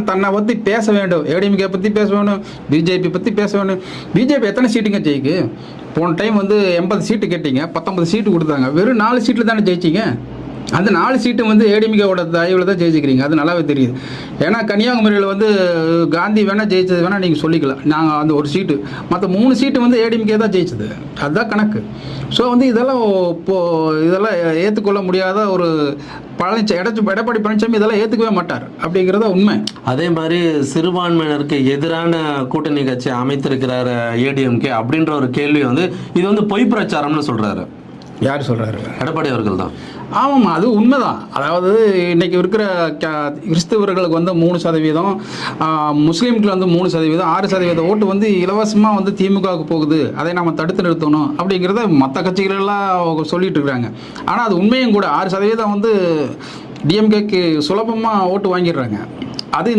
தன்னை பற்றி பேச வேண்டும், ஏடிஎம்கே பற்றி பேச வேண்டும், பிஜேபி பற்றி பேச வேண்டும். பிஜேபி எத்தனை சீட்டுங்க ஜெயிக்கு? போன டைம் வந்து 80 சீட்டு கேட்டீங்க, 19 சீட்டு கொடுத்தாங்க, வெறும் 4 சீட்டில் தானே ஜெயிச்சிங்க. அந்த 4 சீட்டு வந்து ஏடிஎம்கேவோட தயவில் தான் ஜெயிச்சுக்கிறீங்க, அது நல்லாவே தெரியுது. ஏன்னா கன்னியாகுமரியில் வந்து காந்தி வேணால் ஜெயிச்சது வேணால் நீங்கள் சொல்லிக்கலாம், நாங்கள் அந்த ஒரு சீட்டு, மற்ற 3 சீட்டு வந்து ஏடிஎம்கே தான் ஜெயிச்சது, அதுதான் கணக்கு. ஸோ வந்து இதெல்லாம் ஏற்றுக்கொள்ள முடியாத ஒரு எடப்பாடி பழனிசாமி இதெல்லாம் ஏற்றுக்கவே மாட்டார் அப்படிங்கிறத உண்மை. அதே மாதிரி சிறுபான்மையினருக்கு எதிரான கூட்டணி கட்சி அமைத்திருக்கிறார் ஏடிஎம்கே அப்படின்ற ஒரு கேள்வி வந்து இது வந்து பொய் பிரச்சாரம்னு சொல்றாரு. யார் சொல்கிறாரு? எடப்பாடி அவர்கள் தான். ஆமாம்மா, அது உண்மைதான். அதாவது இன்றைக்கி இருக்கிற கிறிஸ்தவர்களுக்கு வந்து 3%, முஸ்லீம்களுக்கு வந்து 3%, 6% ஓட்டு வந்து இலவசமாக வந்து திமுகவுக்கு போகுது, அதை நம்ம தடுத்து நிறுத்தணும் அப்படிங்கிறத மற்ற கட்சிகளெல்லாம் சொல்லிட்டு இருக்கிறாங்க. ஆனால் அது உண்மையும் கூட. 6% வந்து டிஎம்கேக்கு சுலபமாக ஓட்டு வாங்கிடுறாங்க. அது